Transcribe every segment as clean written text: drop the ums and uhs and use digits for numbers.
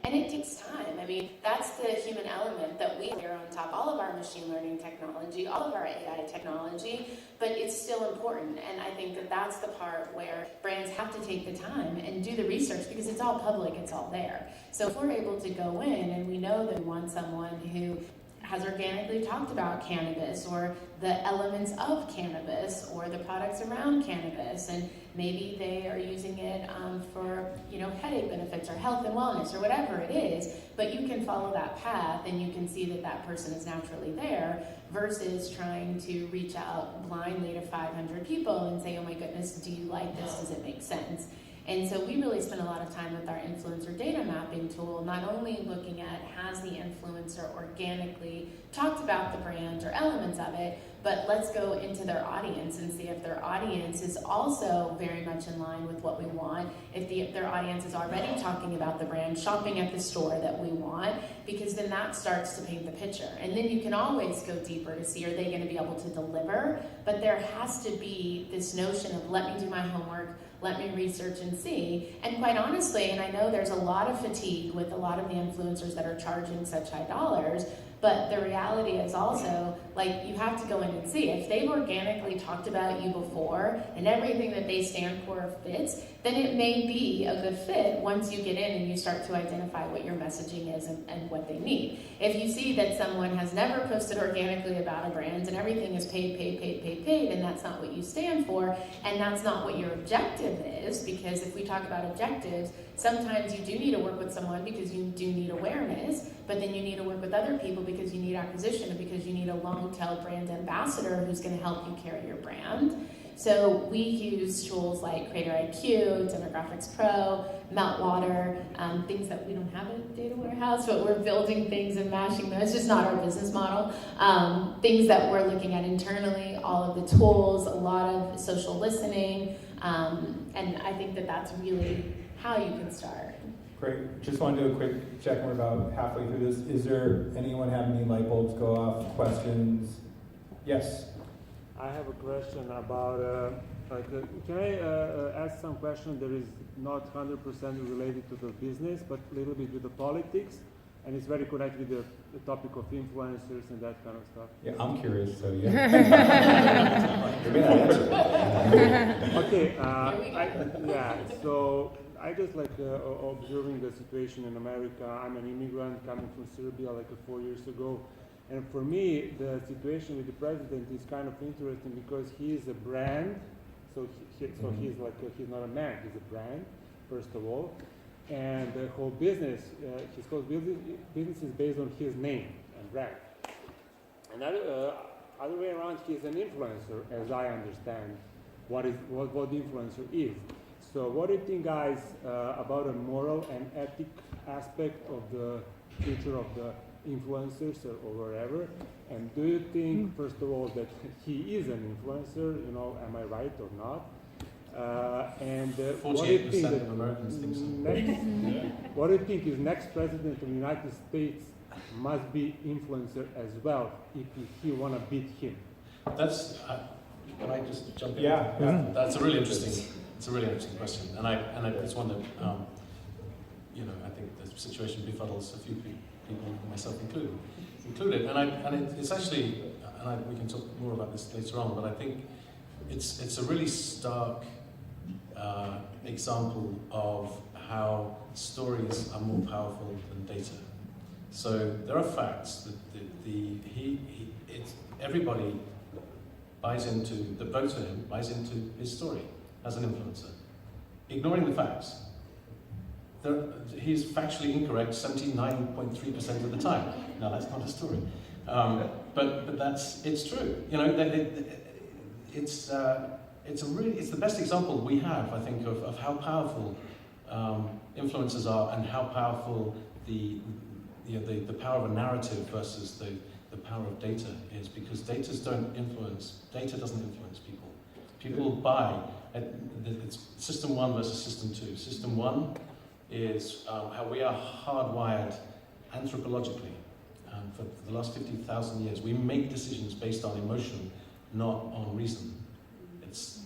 And it takes time. I mean, that's the human element that we layer on top, all of our machine learning technology, all of our AI technology, but it's still important. And I think that that's the part where brands have to take the time and do the research, because it's all public, it's all there. So if we're able to go in and we know that we want someone who has organically talked about cannabis or the elements of cannabis or the products around cannabis, and maybe they are using it for headache benefits or health and wellness or whatever it is, but you can follow that path and you can see that that person is naturally there, versus trying to reach out blindly to 500 people and say, oh my goodness, do you like this? Does it make sense? And so we really spend a lot of time with our influencer data mapping tool, not only looking at has the influencer organically talked about the brand or elements of it, but let's go into their audience and see if their audience is also very much in line with what we want, if their audience is already talking about the brand, shopping at the store that we want, because then that starts to paint the picture. And then you can always go deeper to see, are they going to be able to deliver? But there has to be this notion of, let me do my homework, let me research and see. And quite honestly, and I know there's a lot of fatigue with a lot of the influencers that are charging such high dollars, but the reality is also, like, you have to go in and see. If they've organically talked about you before and everything that they stand for fits, then it may be a good fit once you get in and you start to identify what your messaging is and what they need. If you see that someone has never posted organically about a brand and everything is paid, and that's not what you stand for, and that's not what your objective is, because if we talk about objectives, sometimes you do need to work with someone because you do need awareness, but then you need to work with other people because you need acquisition and because you need a long-tail brand ambassador who's going to help you carry your brand. So we use tools like Creator IQ, Demographics Pro, Meltwater, things that we don't have a data warehouse, but we're building things and mashing them. It's just not our business model. Things that we're looking at internally, all of the tools, a lot of social listening, and I think that that's really how you can start. Great. Just want to do a quick check. We're about halfway through this. Is there anyone have any light bulbs go off? Questions? Yes. I have a question about, can I ask some question that is not 100% related to the business, but a little bit with the politics, and it's very connected with the topic of influencers and that kind of stuff. Yeah, I'm curious, so yeah. You're gonna answer. Okay, so I just observing the situation in America. I'm an immigrant coming from Serbia 4 years ago. And for me, the situation with the president is kind of interesting because he is a brand. So he's not a man, he's a brand, first of all. And the whole business, his whole business is based on his name and brand. And other way around, he's an influencer, as I understand what the influencer is. So what do you think, guys, about a moral and ethic aspect of the future of the influencers or whatever? And do you think, first of all, that he is an influencer? Am I right or not? 48% what do you think of Americans think so. What do you think is next president of the United States must be influencer as well if he want to beat him? That's. Can I just jump in? Yeah. That's a really interesting. It's a really interesting question, and it's one that I think the situation befuddles a few people, myself included, and it's actually, we can talk more about this later on, but I think it's a really stark example of how stories are more powerful than data. So there are facts that everybody that votes for him buys into his story as an influencer, ignoring the facts. He's factually incorrect 79.3% of the time. No, that's not a story, but it's true. It's the best example we have, I think, of how powerful influencers are and how powerful the power of a narrative versus the power of data is, because data doesn't influence people. People buy. It's system 1 versus system 2. System 1 is how we are hardwired anthropologically. For the last 50,000 years, we make decisions based on emotion, not on reason. It's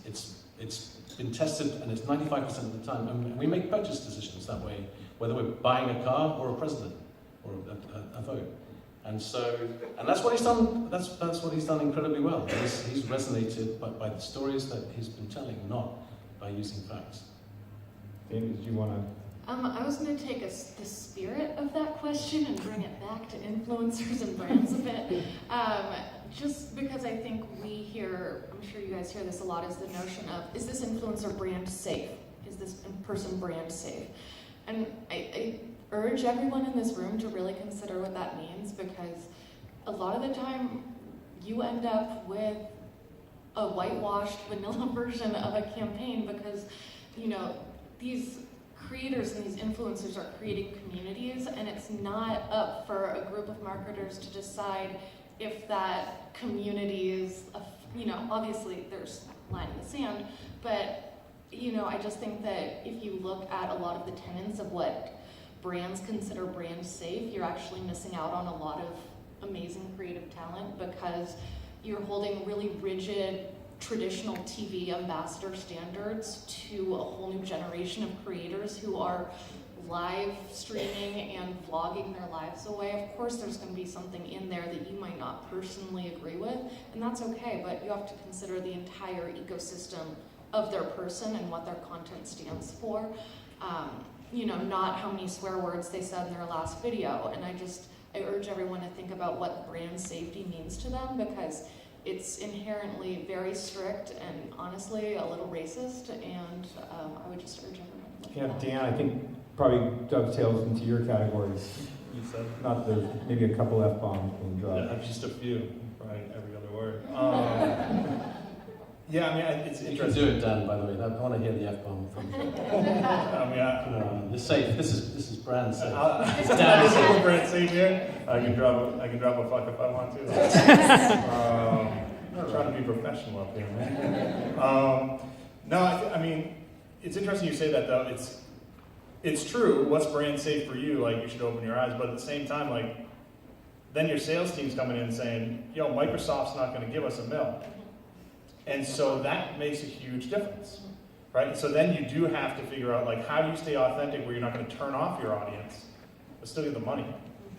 been tested, and it's 95% of the time. And we make purchase decisions that way whether we're buying a car or a president or a vote. And that's what he's done. That's what he's done incredibly well. He's resonated by the stories that he's been telling, not by using facts. Dave, did you want to? I was going to take the spirit of that question and bring it back to influencers and brands a bit. Just because I think we hear, I'm sure you guys hear this a lot, is the notion of, is this influencer brand safe? Is this person brand safe? And I urge everyone in this room to really consider what that means, because a lot of the time you end up with a whitewashed vanilla version of a campaign, because, you know, these creators and these influencers are creating communities, and it's not up for a group of marketers to decide if that community is, you know, obviously there's line in the sand, but, you know, I just think that if you look at a lot of the tenets of what brands consider brand safe, you're actually missing out on a lot of amazing creative talent, because you're holding really rigid traditional TV ambassador standards to a whole new generation of creators who are live streaming and vlogging their lives away. Of course, there's going to be something in there that you might not personally agree with, and that's okay, but you have to consider the entire ecosystem of their person and what their content stands for. You know, not how many swear words they said in their last video. And I urge everyone to think about what brand safety means to them, because it's inherently very strict and honestly a little racist, and I would just urge everyone to look Yeah, at that. Dan, I think probably dovetails into your categories. You said? Not the, maybe a couple F-bombs being dropped. Yeah, just a few, right? Every other word. Yeah, I mean, it's You can interesting. do it, Dan, by the way. I want to hear the F-bomb from you. I mean, It's safe. This is brand safe. this is a brand safe here. I can drop a fuck if I want to. I'm trying to be professional up here, man. No, I mean, it's interesting you say that though. It's true. What's brand safe for you? Like, you should open your eyes. But at the same time, like, then your sales team's coming in and saying, yo, Microsoft's not going to give us $1 million. And so that makes a huge difference, right? And so then you do have to figure out, like, how do you stay authentic where you're not going to turn off your audience, but still get the money,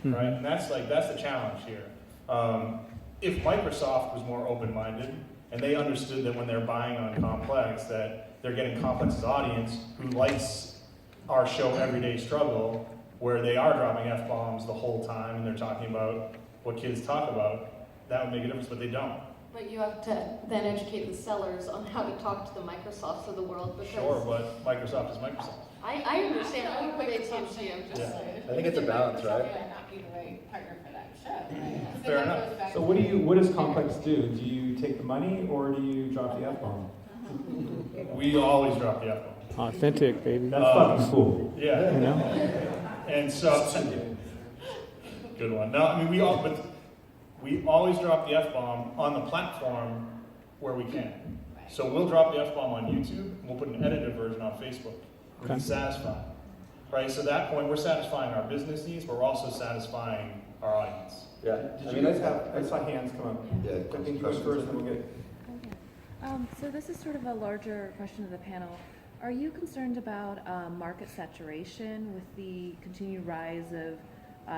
right? And that's the challenge here. If Microsoft was more open-minded and they understood that when they're buying on Complex that they're getting Complex's audience who likes our show Everyday Struggle, where they are dropping F-bombs the whole time and they're talking about what kids talk about, that would make a difference, but they don't. But you have to then educate the sellers on how to talk to the Microsofts of the world, because Sure, but Microsoft is Microsoft. I understand what they teach you. Yeah. I think it's a balance, right? Not be the right partner for that show, right? Fair that enough. goes back So to- what does Complex do? Do you take the money or do you drop the F-bomb? We always drop the F-bomb. Authentic, baby. That's fucking cool. Yeah. You know? And so, good one. No, I mean, we always drop the F-bomb on the platform where we can. So we'll drop the F-bomb on YouTube, and we'll put an edited version on Facebook. Okay. Satisfying. Right? So at that point, we're satisfying our business needs, but we're also satisfying our audience. Yeah. Did you guys have, I saw hands come up. Yeah, I think you go first, then we'll get. So this is sort of a larger question to the panel. Are you concerned about market saturation with the continued rise of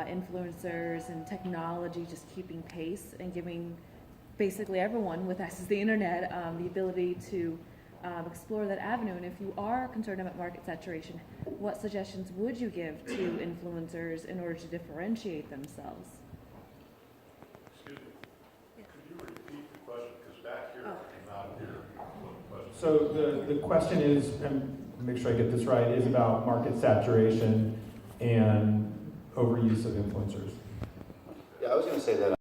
influencers and technology just keeping pace and giving basically everyone with access to the internet the ability to explore that avenue? And if you are concerned about market saturation, what suggestions would you give to influencers in order to differentiate themselves? Excuse me. Could you repeat the question? Because back here, I cannot hear the question. So the question is, and make sure I get this right, is about market saturation and overuse of influencers. Yeah, I was going to say that